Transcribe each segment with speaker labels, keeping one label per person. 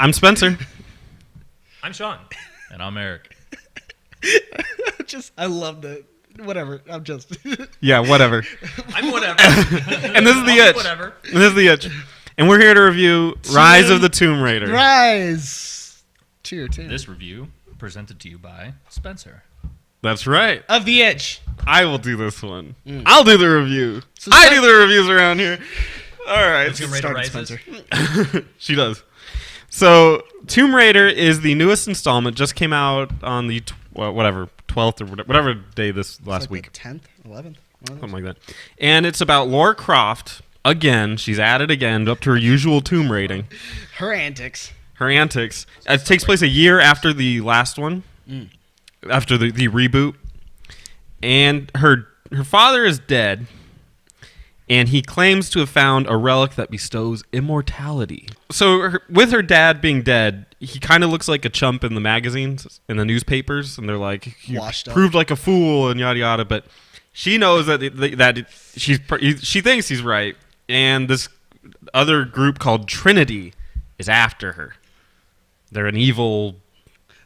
Speaker 1: I'm Spencer.
Speaker 2: I'm Sean.
Speaker 3: And I'm Eric.
Speaker 4: I love the whatever. I'm just
Speaker 1: Yeah, whatever.
Speaker 2: I'm whatever.
Speaker 1: And this is the
Speaker 2: I'll be
Speaker 1: itch.
Speaker 2: whatever.
Speaker 1: And this is the itch. And we're here to review Rise of the Tomb Raider.
Speaker 4: Rise to your team.
Speaker 3: This review presented to you by Spencer.
Speaker 1: That's right.
Speaker 4: Of the Itch.
Speaker 1: I will do this one. I'll do the review.
Speaker 4: So
Speaker 1: I do the reviews around here. All right.
Speaker 2: Let's get ready to
Speaker 4: Start it,
Speaker 2: Rises.
Speaker 4: Spencer.
Speaker 1: She does. So, Tomb Raider is the newest installment. Just came out on the 12th or whatever day this last week.
Speaker 4: 10th, 11th.
Speaker 1: Something like that. And it's about Lara Croft. Again, she's at it again, up to her usual tomb raiding.
Speaker 4: Her antics.
Speaker 1: Her antics. It takes place a year after the last one, after the reboot. And her father is dead, and he claims to have found a relic that bestows immortality. So with her dad being dead, he kind of looks like a chump in the magazines, in the newspapers, and they're like, "You
Speaker 4: Washed up.
Speaker 1: proved like a fool," and yada yada. But she knows that she thinks he's right, and this other group called Trinity is after her. They're an evil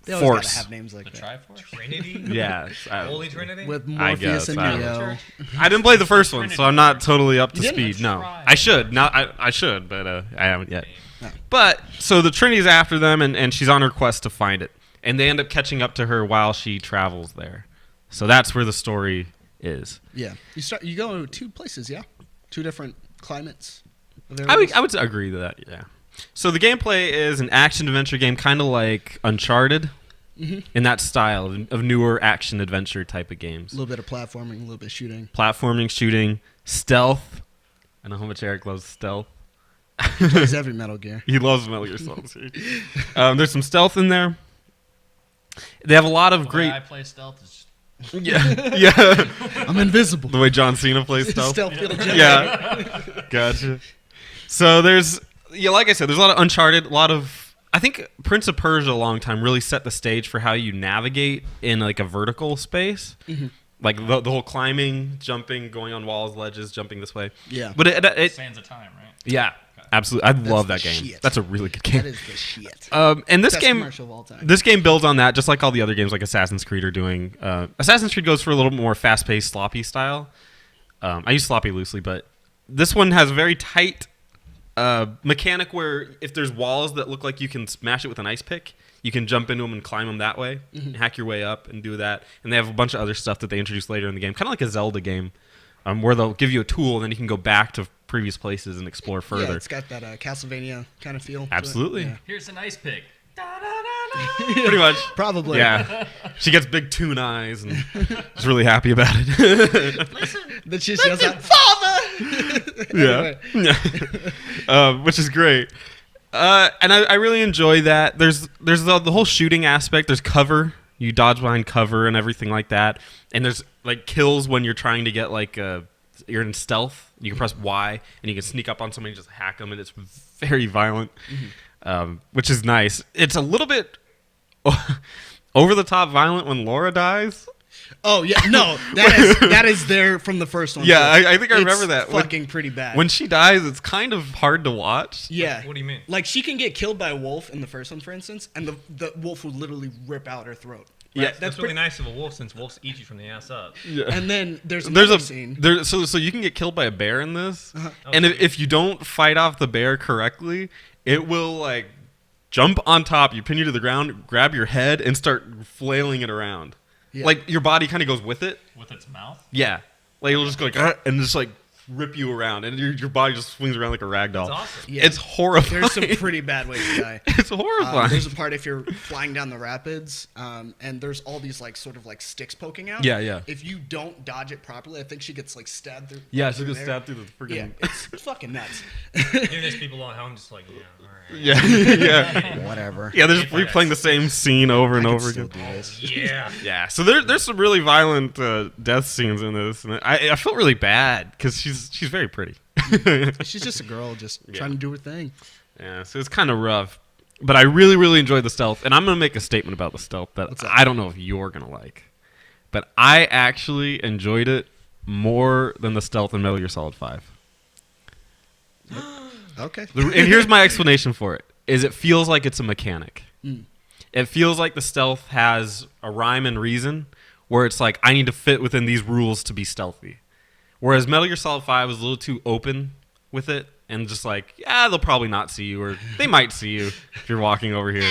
Speaker 4: They always
Speaker 1: force.
Speaker 4: gotta have names like
Speaker 3: The
Speaker 4: that.
Speaker 3: Triforce?
Speaker 2: Trinity?
Speaker 1: Yeah,
Speaker 2: Holy Trinity?
Speaker 4: With
Speaker 1: I
Speaker 4: Morpheus
Speaker 1: guess,
Speaker 4: and
Speaker 1: I don't
Speaker 4: Neo.
Speaker 1: I didn't play the first one, so I'm not totally up to
Speaker 4: You didn't?
Speaker 1: speed. No,
Speaker 3: Try.
Speaker 1: I should. Now I should, but I haven't yet.
Speaker 4: No.
Speaker 1: But so the Trinity's after them, and she's on her quest to find it, and they end up catching up to her while she travels there. So that's where the story is.
Speaker 4: Yeah. You go to two places, yeah? Two different climates.
Speaker 1: I would agree to that. Yeah. So the gameplay is an action adventure game, kind of like Uncharted, in that style of newer action adventure type of games.
Speaker 4: A little bit of platforming, a little bit of shooting.
Speaker 1: Platforming, shooting, stealth. I know how much Eric loves stealth.
Speaker 4: Plays every Metal Gear.
Speaker 1: He loves Metal Gear Solid. There's some stealth in there. They have a lot of
Speaker 3: The way
Speaker 1: great.
Speaker 3: I play stealth is
Speaker 1: Yeah.
Speaker 4: I'm invisible.
Speaker 1: The way John Cena plays stealth.
Speaker 4: Stealth field agenda.
Speaker 1: Yeah. Gotcha. So like I said, there's a lot of Uncharted, a lot of. I think Prince of Persia a long time really set the stage for how you navigate in like a vertical space. Like the whole climbing, jumping, going on walls, ledges, jumping this way.
Speaker 4: Yeah.
Speaker 1: But it
Speaker 3: Sands of Time, right?
Speaker 1: yeah, absolutely. I love that
Speaker 4: the
Speaker 1: game.
Speaker 4: shit.
Speaker 1: That's a really good game.
Speaker 4: That is the shit.
Speaker 1: And this
Speaker 4: Best
Speaker 1: game,
Speaker 4: commercial of all time.
Speaker 1: this game builds on that, just like all the other games, like Assassin's Creed are doing. Assassin's Creed goes for a little more fast-paced, sloppy style. I use sloppy loosely, but this one has a very tight mechanic where if there's walls that look like you can smash it with an ice pick, you can jump into them and climb them that way, and hack your way up and do that. And they have a bunch of other stuff that they introduce later in the game, kind of like a Zelda game, where they'll give you a tool and then you can go back to previous places and explore further.
Speaker 4: Yeah, it's got that Castlevania kind of feel. to it.
Speaker 1: Absolutely.
Speaker 4: Yeah.
Speaker 3: Here's an ice pick.
Speaker 1: Pretty much.
Speaker 4: Probably.
Speaker 1: Yeah. She gets big toon eyes and is really happy about it.
Speaker 4: Then she yells out, "Father!"
Speaker 1: Yeah. Which is great. And I really enjoy that. There's the whole shooting aspect. There's cover. You dodge behind cover and everything like that. And there's like kills when you're trying to get like you're in stealth. You can press Y and you can sneak up on somebody and just hack them, and it's very violent, which is nice. It's a little bit over the top violent when Laura dies.
Speaker 4: Oh yeah, no, that is there from the first one.
Speaker 1: Yeah,
Speaker 4: too.
Speaker 1: I think I remember
Speaker 4: It's
Speaker 1: that.
Speaker 4: Fucking pretty bad.
Speaker 1: When she dies, it's kind of hard to watch.
Speaker 4: Yeah.
Speaker 2: What do you mean?
Speaker 4: Like she can get killed by a wolf in the first one, for instance, and the wolf would literally rip out her throat.
Speaker 1: Yeah,
Speaker 2: That's really nice of a wolf, since wolves eat you from the ass up.
Speaker 4: And then there's
Speaker 1: There's
Speaker 4: another
Speaker 1: a
Speaker 4: scene.
Speaker 1: so you can get killed by a bear in this,
Speaker 4: Uh-huh.
Speaker 1: and if you don't fight off the bear correctly, it will like jump on top you, pin you to the ground, grab your head, and start flailing it around.
Speaker 4: Yeah.
Speaker 1: Like your body kind of goes with it.
Speaker 3: With its mouth?
Speaker 1: Yeah, like it'll just go like and just like rip you around, and your body just swings around like a rag doll.
Speaker 2: That's awesome.
Speaker 4: Yeah.
Speaker 1: It's horrifying.
Speaker 4: There's some pretty bad ways to die.
Speaker 1: It's horrifying.
Speaker 4: There's a part if you're flying down the rapids, and there's all these like sort of like sticks poking out.
Speaker 1: Yeah, yeah.
Speaker 4: If you don't dodge it properly, I think she gets like stabbed through.
Speaker 1: Yeah, she
Speaker 4: through
Speaker 1: gets
Speaker 4: there.
Speaker 1: stabbed through the freaking.
Speaker 4: Yeah, it's fucking nuts.
Speaker 2: Even there's people at home just like, yeah, all right.
Speaker 1: Yeah, yeah,
Speaker 4: Whatever.
Speaker 1: yeah. They're just replaying the same scene over and over again.
Speaker 2: Yeah.
Speaker 1: Yeah, so there's some really violent death scenes in this, and I felt really bad because she's very pretty.
Speaker 4: She's just a girl, just trying to do her thing.
Speaker 1: Yeah, so it's kind of rough, but I really really enjoyed the stealth, and I'm gonna make a statement about the stealth that
Speaker 4: What's that?
Speaker 1: I don't know if you're gonna like, but I actually enjoyed it more than the stealth in Metal Gear Solid 5.
Speaker 4: Okay.
Speaker 1: And here's my explanation for it. is it feels like it's a mechanic. It feels like the stealth has a rhyme and reason, where it's like I need to fit within these rules to be stealthy. Whereas Metal Gear Solid 5 was a little too open with it, and just like, yeah, they'll probably not see you, or they might see you if you're walking over here.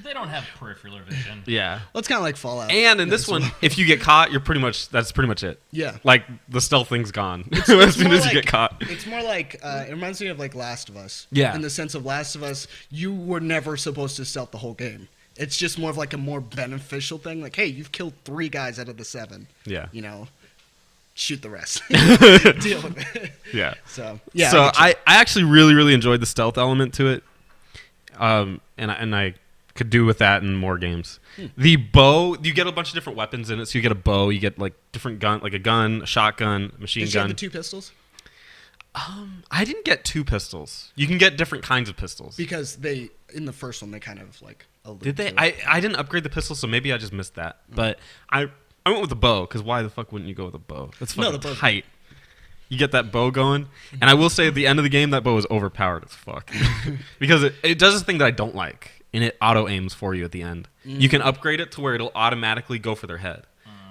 Speaker 3: They don't have peripheral vision.
Speaker 1: Yeah.
Speaker 4: Well, it's kind of like Fallout.
Speaker 1: And in this one, if you get caught, that's pretty much it.
Speaker 4: Yeah.
Speaker 1: Like the stealth thing's gone as
Speaker 4: It's
Speaker 1: soon
Speaker 4: more
Speaker 1: as you
Speaker 4: like-
Speaker 1: get caught.
Speaker 4: It's more like it reminds me of like Last of Us.
Speaker 1: Yeah.
Speaker 4: In the sense of Last of Us, you were never supposed to stealth the whole game. It's just more of like a more beneficial thing. Like, hey, you've killed 3 guys out of the 7.
Speaker 1: Yeah.
Speaker 4: You know, shoot the rest. Deal with it.
Speaker 1: Yeah.
Speaker 4: So yeah.
Speaker 1: So
Speaker 4: get you.
Speaker 1: I actually really enjoyed the stealth element to it, and I could do with that in more games. The bow, you get a bunch of different weapons in it. So you get a bow, you get like different gun, like a gun, a shotgun, machine
Speaker 4: Did you have
Speaker 1: gun.
Speaker 4: the 2 pistols?
Speaker 1: I didn't get 2 pistols. You can get different kinds of pistols.
Speaker 4: Because they in the first one they kind of like allude
Speaker 1: Did they?
Speaker 4: to it.
Speaker 1: I didn't upgrade the pistol, so maybe I just missed that. But I went with the bow because why the fuck wouldn't you go with a bow? That's
Speaker 4: No,
Speaker 1: fucking
Speaker 4: the bow's
Speaker 1: tight. You get that bow going, and I will say at the end of the game that bow is overpowered as fuck because it does this thing that I don't like, and it auto aims for you at the end. You can upgrade it to where it'll automatically go for their head.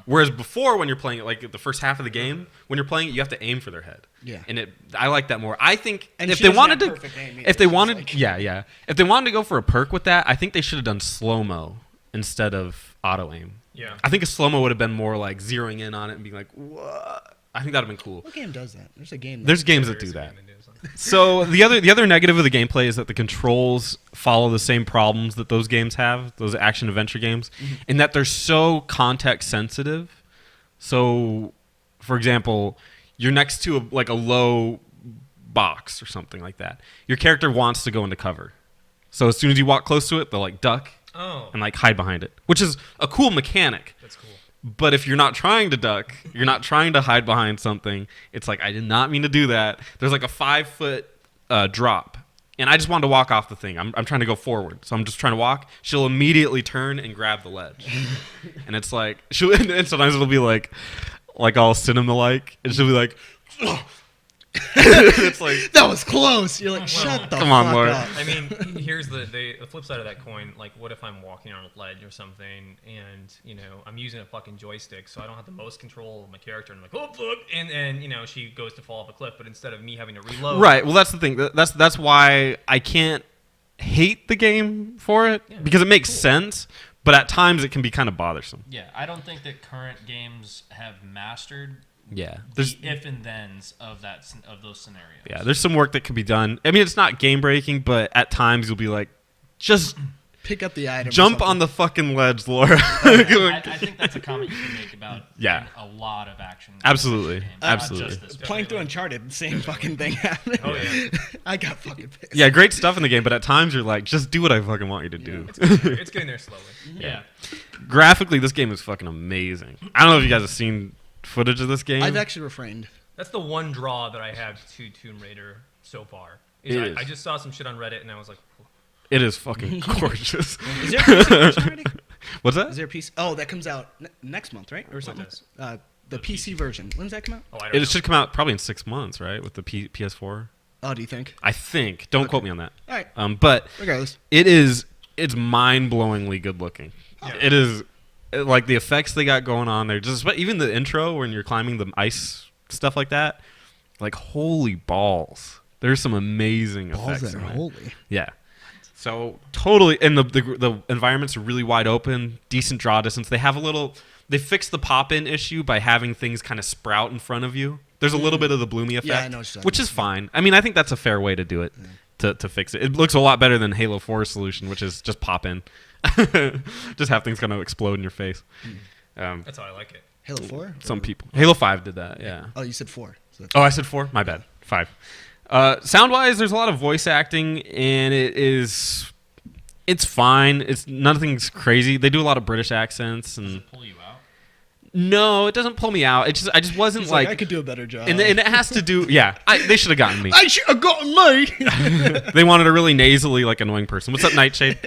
Speaker 1: Whereas before, when you're playing it, like the first half of the game, when you're playing it, you have to aim for their head.
Speaker 4: Yeah.
Speaker 1: And I like that more. I think
Speaker 4: And
Speaker 1: if
Speaker 4: she
Speaker 1: they
Speaker 4: doesn't
Speaker 1: wanted
Speaker 4: have
Speaker 1: to,
Speaker 4: perfect aim either.
Speaker 1: if they
Speaker 4: She's
Speaker 1: wanted,
Speaker 4: like-
Speaker 1: yeah, if they wanted to go for a perk with that, I think they should have done slow mo instead of auto aim.
Speaker 2: Yeah.
Speaker 1: I think a slow mo would have been more like zeroing in on it and being like, what? I think that would have been cool.
Speaker 4: What game does that? There's a game.
Speaker 1: There's games
Speaker 2: There
Speaker 1: that do
Speaker 2: is a
Speaker 1: that.
Speaker 2: game that does that.
Speaker 1: So the other negative of the gameplay is that the controls follow the same problems that those games have, those action adventure games, in that they're so context sensitive. So, for example, you're next to a low box or something like that. Your character wants to go into cover. So as soon as you walk close to it, they'll like duck
Speaker 2: Oh,
Speaker 1: and like hide behind it, which is a cool mechanic.
Speaker 2: that's cool.
Speaker 1: But if you're not trying to duck, you're not trying to hide behind something, it's like, I did not mean to do that. There's like a 5-foot drop. And I just wanted to walk off the thing. I'm trying to go forward. So I'm just trying to walk. She'll immediately turn and grab the ledge. And it's like, and sometimes it'll be like all cinema-like. And she'll be like, it's like,
Speaker 4: That was close. You're like, shut the
Speaker 1: Come on,
Speaker 4: fuck
Speaker 1: Laura.
Speaker 4: up.
Speaker 2: I mean, here's the flip side of that coin. Like, what if I'm walking on a ledge or something, and I'm using a fucking joystick, so I don't have the most control of my character, and I'm like, oh look, and she goes to fall off a cliff, but instead of me having to reload,
Speaker 1: right. Well, that's the thing. That's why I can't hate the game for it, because it makes sense. But at times it can be kind of bothersome.
Speaker 3: Yeah, I don't think that current games have mastered
Speaker 1: Yeah.
Speaker 3: the
Speaker 1: There's
Speaker 3: if and thens of those scenarios.
Speaker 1: Yeah, there's some work that could be done. I mean, it's not game breaking, but at times you'll be like, just
Speaker 4: Pick up the item. or
Speaker 1: jump
Speaker 4: something.
Speaker 1: on the fucking ledge, Laura.
Speaker 3: I think that's a comment you can make about
Speaker 1: Yeah.
Speaker 3: a lot of action.
Speaker 1: Absolutely.
Speaker 3: games, not
Speaker 1: Absolutely.
Speaker 3: just this one.
Speaker 4: Playing through Uncharted, the same fucking thing happened.
Speaker 2: Oh yeah,
Speaker 4: I got fucking pissed.
Speaker 1: Yeah, great stuff in the game, but at times you're like, just do what I fucking want you to do.
Speaker 2: it's getting there slowly.
Speaker 3: Yeah.
Speaker 1: Graphically, this game is fucking amazing. I don't know if you guys have seen footage of this game.
Speaker 4: I've actually refrained.
Speaker 2: That's the one draw that I have to Tomb Raider so far.
Speaker 1: It is.
Speaker 2: I just saw some shit on Reddit, and I was like,
Speaker 1: It is fucking gorgeous.
Speaker 4: Is there a PC version already?
Speaker 1: What's that?
Speaker 4: Is there a PC? Oh, that comes out next month, right? Or something?
Speaker 2: does?
Speaker 4: The PC version. When does that come out?
Speaker 2: oh, I don't know.
Speaker 1: It should come out probably in 6 months, right? With the PS4.
Speaker 4: Oh, do you think?
Speaker 1: I think. Don't quote me on that.
Speaker 4: All right.
Speaker 1: But
Speaker 4: Regardless.
Speaker 1: it's mind-blowingly good looking.
Speaker 2: Yeah.
Speaker 1: It is like the effects they got going on there. Just even the intro when you're climbing the ice stuff like that. Like holy balls! There's some amazing
Speaker 4: Balls
Speaker 1: effects
Speaker 4: that
Speaker 1: in
Speaker 4: are
Speaker 1: there.
Speaker 4: holy.
Speaker 1: Yeah. So totally, and the environments are really wide open, decent draw distance. They fixed the pop-in issue by having things kind of sprout in front of you. There's a little bit of the bloomy effect,
Speaker 4: Yeah, I know what you're talking
Speaker 1: which is fine. I mean, I think that's a fair way to do it, to fix it. It looks a lot better than Halo 4's solution, which is just pop in, just have things kind of explode in your face.
Speaker 2: That's how I like it.
Speaker 4: Halo 4?
Speaker 1: Some people, Halo 5 did that, yeah.
Speaker 4: Oh, you said 4. So
Speaker 1: Oh, I said 4. My bad. 5. Sound-wise, there's a lot of voice acting, and it's fine. It's nothing's crazy. They do a lot of British accents,
Speaker 3: Does
Speaker 1: and
Speaker 3: it pull you out?
Speaker 1: no, it doesn't pull me out. I just wasn't
Speaker 4: He's
Speaker 1: like,
Speaker 4: I could do a better job.
Speaker 1: and it has to do. Yeah, they should have gotten me.
Speaker 4: I should have gotten me.
Speaker 1: They wanted a really nasally, like annoying person. What's up, Nightshade?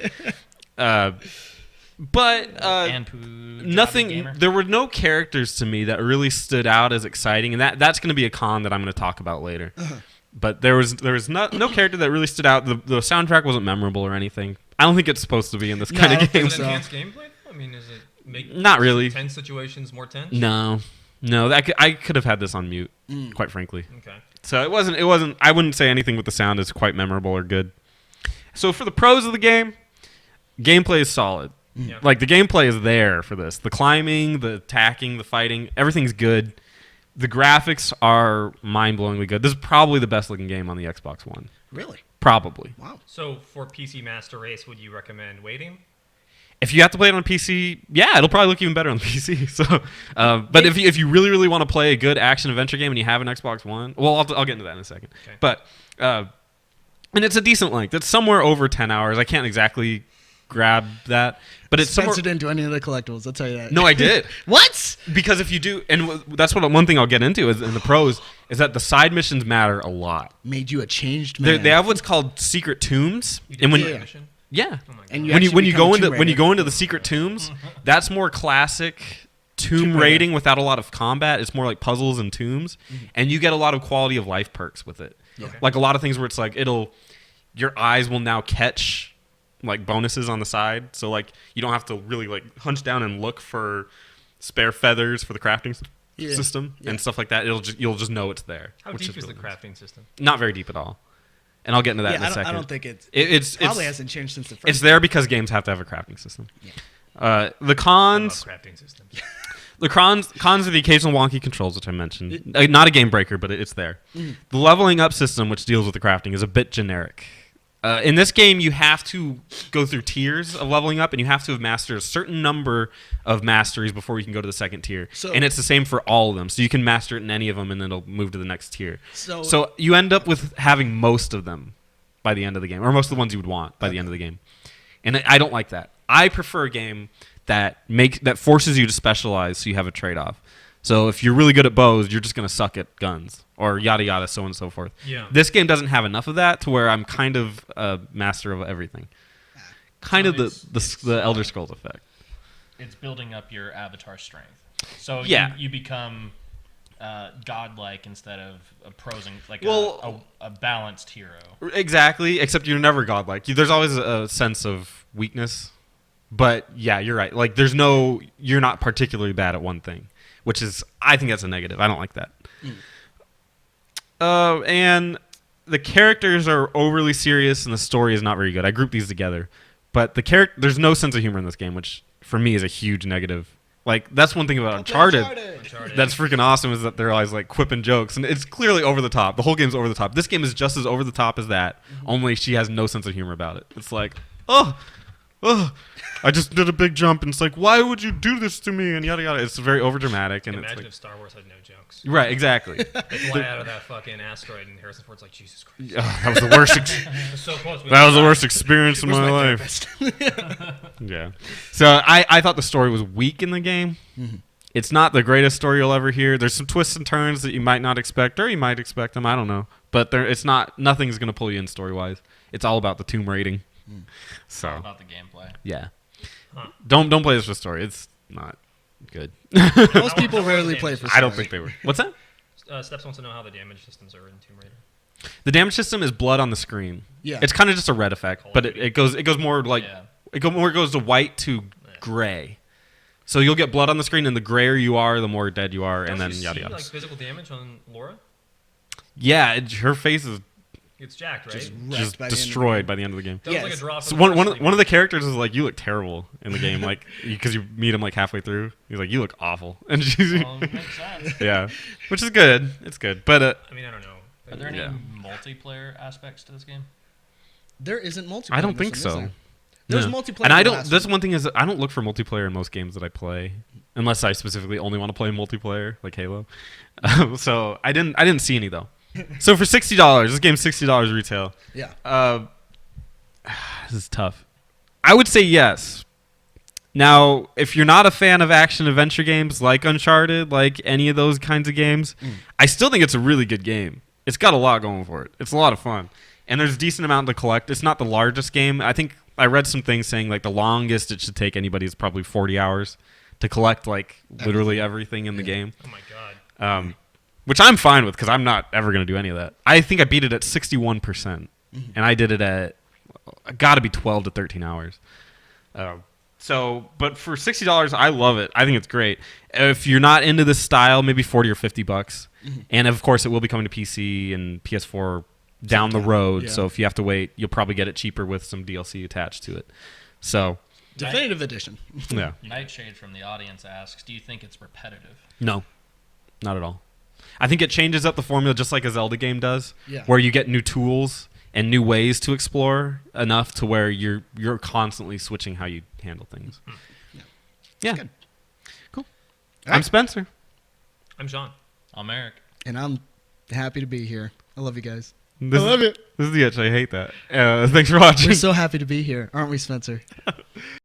Speaker 1: But
Speaker 3: And Poo,
Speaker 1: nothing.
Speaker 3: Gamer?
Speaker 1: There were no characters to me that really stood out as exciting, and that's going to be a con that I'm going to talk about later. But there was no character that really stood out. The soundtrack wasn't memorable or anything. I don't think it's supposed to be in this
Speaker 4: No,
Speaker 1: kind
Speaker 4: I
Speaker 1: of
Speaker 4: don't
Speaker 1: game.
Speaker 2: Does it
Speaker 4: so.
Speaker 2: enhance gameplay? I mean, does it make
Speaker 1: Not really.
Speaker 2: tense situations more tense?
Speaker 1: No, I could have had this on mute, quite frankly.
Speaker 2: Okay.
Speaker 1: So it wasn't. I wouldn't say anything with the sound is quite memorable or good. So for the pros of the game, gameplay is solid.
Speaker 2: Yeah.
Speaker 1: Like the gameplay is there for this. The climbing, the attacking, the fighting, everything's good. The graphics are mind-blowingly good. This is probably the best looking game on the Xbox One.
Speaker 4: Really?
Speaker 1: Probably.
Speaker 4: Wow.
Speaker 2: So for PC Master Race, would you recommend waiting?
Speaker 1: If you have to play it on PC, yeah, it'll probably look even better on the PC. So, but if you really want to play a good action adventure game and you have an Xbox One, well, I'll get into that in a second.
Speaker 2: Okay.
Speaker 1: But and it's a decent length. It's somewhere over 10 hours. I can't exactly grab that, but it's somewhere.
Speaker 4: Spencer didn't do any of the collectibles. I'll tell you that.
Speaker 1: No, I did.
Speaker 4: What?
Speaker 1: Because if you do, and that's one thing I'll get into is in the pros is that the side missions matter a lot.
Speaker 4: Made you a changed man.
Speaker 1: They have what's called secret tombs,
Speaker 2: You did
Speaker 1: and when
Speaker 2: that
Speaker 4: Yeah.
Speaker 2: mission?
Speaker 1: yeah,
Speaker 2: Oh my god.
Speaker 4: And you
Speaker 1: when you
Speaker 4: actually
Speaker 1: when you
Speaker 4: become
Speaker 1: go
Speaker 4: a
Speaker 1: into
Speaker 4: Tomb
Speaker 1: when you
Speaker 4: Raider.
Speaker 1: go into the secret tombs, that's more classic tomb
Speaker 4: Tomb Raider.
Speaker 1: raiding without a lot of combat. It's more like puzzles and tombs, and you get a lot of quality of life perks with it.
Speaker 4: Yeah.
Speaker 2: Okay.
Speaker 1: Like a lot of things where it's like your eyes will now catch like bonuses on the side, so like you don't have to really like hunch down and look for spare feathers for the crafting
Speaker 4: Yeah.
Speaker 1: system
Speaker 4: Yeah.
Speaker 1: and stuff like that. You'll just know it's there.
Speaker 2: How
Speaker 1: which
Speaker 2: deep is
Speaker 1: really
Speaker 2: the
Speaker 1: nice.
Speaker 2: crafting system?
Speaker 1: Not very deep at all, and I'll get into that in a second.
Speaker 4: I don't think
Speaker 1: It's
Speaker 4: probably hasn't changed since the first.
Speaker 1: it's there because games have to have a crafting system.
Speaker 4: Yeah.
Speaker 1: The
Speaker 2: I love
Speaker 1: cons,
Speaker 2: crafting systems.
Speaker 1: the cons are the occasional wonky controls, which I mentioned. Not a game breaker, but it's there. The leveling up system, which deals with the crafting, is a bit generic. In this game, you have to go through tiers of leveling up, and you have to have mastered a certain number of masteries before you can go to the second tier.
Speaker 4: So-
Speaker 1: And it's the same for all of them. So you can master it in any of them, and then it'll move to the next tier.
Speaker 4: So-
Speaker 1: So you end up with having most of them by the end of the game, or most of the ones you would want by the end of the game. And I don't like that. I prefer a game that forces you to specialize, so you have a trade-off. So if you're really good at bows, you're just going to suck at guns, or yada yada, so on and so forth.
Speaker 2: Yeah.
Speaker 1: This game doesn't have enough of that to where I'm kind of a master of everything. Kind of the Elder Scrolls effect.
Speaker 3: It's building up your avatar strength. So
Speaker 1: Yeah.
Speaker 3: you become godlike instead of opposing, like
Speaker 1: Well-
Speaker 3: a balanced hero.
Speaker 1: Exactly, except you're never godlike. There's always a sense of weakness. But yeah, you're right. Like you're not particularly bad at one thing, which is, I think that's a negative. I don't like that. And the characters are overly serious and the story is not very good. I grouped these together. But there's no sense of humor in this game, which for me is a huge negative. Like, that's one thing about Uncharted.
Speaker 2: Uncharted.
Speaker 1: That's freaking awesome, is that they're always like quipping jokes, and it's clearly over the top. The whole game's over the top. This game is just as over the top as that, only she has no sense of humor about it. It's like, oh, I just did a big jump, and it's like, why would you do this to me? And yada yada. It's very overdramatic, and
Speaker 2: Imagine
Speaker 1: it's
Speaker 2: if Star Wars had no jokes.
Speaker 1: like, right, exactly.
Speaker 2: They fly out of that fucking asteroid, and Harrison Ford's like, Jesus Christ.
Speaker 1: That was the worst.
Speaker 2: It was so close.
Speaker 1: That was the worst experience of my life.
Speaker 4: therapist?
Speaker 1: Yeah. So I thought the story was weak in the game. It's not the greatest story you'll ever hear. There's some twists and turns that you might not expect, or you might expect them. I don't know. But it's not. Nothing's gonna pull you in story wise. It's all about the tomb raiding. So
Speaker 3: About the gameplay.
Speaker 1: yeah.
Speaker 2: Huh.
Speaker 1: Don't play this for story. It's not good.
Speaker 4: Most people rarely play for.
Speaker 1: I don't
Speaker 4: story.
Speaker 1: think they were. What's that?
Speaker 2: Steps wants to know how the damage systems are in Tomb Raider.
Speaker 1: The damage system is blood on the screen.
Speaker 4: Yeah.
Speaker 1: It's kind of just a red effect, but it goes more like
Speaker 3: Yeah.
Speaker 1: it goes to white to gray. So you'll get blood on the screen, and the grayer you are, the more dead you are, and then
Speaker 2: Don't you
Speaker 1: yada
Speaker 2: see,
Speaker 1: yada.
Speaker 2: like physical damage on Laura?
Speaker 1: Yeah, her face is
Speaker 2: It's jacked, right?
Speaker 4: Just
Speaker 1: just
Speaker 4: wrecked by the end of the
Speaker 1: destroyed
Speaker 4: game.
Speaker 1: by the end of the game.
Speaker 2: That was like a
Speaker 4: Yes.
Speaker 2: drop.
Speaker 1: So
Speaker 2: in
Speaker 1: one
Speaker 2: wrestling
Speaker 1: of the characters is like, you look terrible in the game, like because you meet him like halfway through. He's like, you look awful, and she's
Speaker 3: Makes sense.
Speaker 1: yeah, which is good. It's good, but
Speaker 2: I mean, I don't know.
Speaker 3: Are there any
Speaker 1: Yeah.
Speaker 3: multiplayer aspects to this game?
Speaker 4: There isn't multiplayer.
Speaker 1: I don't
Speaker 4: in
Speaker 1: think
Speaker 4: this one, is
Speaker 1: so.
Speaker 4: there? There's
Speaker 1: No.
Speaker 4: multiplayer.
Speaker 1: And I
Speaker 4: in the
Speaker 1: don't.
Speaker 4: last
Speaker 1: That's
Speaker 4: one.
Speaker 1: one thing is I don't look for multiplayer in most games that I play, unless I specifically only want to play multiplayer, like Halo. So I didn't see any though. So for $60, this game's $60 retail.
Speaker 4: Yeah.
Speaker 1: This is tough. I would say yes. Now, if you're not a fan of action adventure games like Uncharted, like any of those kinds of games, I still think it's a really good game. It's got a lot going for it. It's a lot of fun. And there's a decent amount to collect. It's not the largest game. I think I read some things saying like the longest it should take anybody is probably 40 hours to collect like literally everything in the game.
Speaker 2: Oh my god.
Speaker 1: which I'm fine with because I'm not ever going to do any of that. I think I beat it at 61%, and I did it at got to be 12 to 13 hours. But for $60, I love it. I think it's great. If you're not into this style, maybe $40 or $50, and of course it will be coming to PC and PS4 down the road.
Speaker 4: Yeah.
Speaker 1: So if you have to wait, you'll probably get it cheaper with some DLC attached to it. So
Speaker 4: Definitive edition.
Speaker 1: yeah,
Speaker 3: Nightshade from the audience asks, do you think it's repetitive?
Speaker 1: no, not at all. I think it changes up the formula just like a Zelda game does,
Speaker 4: Yeah.
Speaker 1: where you get new tools and new ways to explore enough to where you're constantly switching how you handle things. Yeah.
Speaker 4: Good.
Speaker 1: Cool.
Speaker 4: All
Speaker 1: I'm
Speaker 4: right.
Speaker 1: Spencer.
Speaker 2: I'm Sean.
Speaker 3: I'm Eric.
Speaker 4: And I'm happy to be here. I love you guys.
Speaker 1: This
Speaker 4: I love it.
Speaker 1: This is the itch. I hate that. Thanks for watching.
Speaker 4: We're so happy to be here, aren't we, Spencer?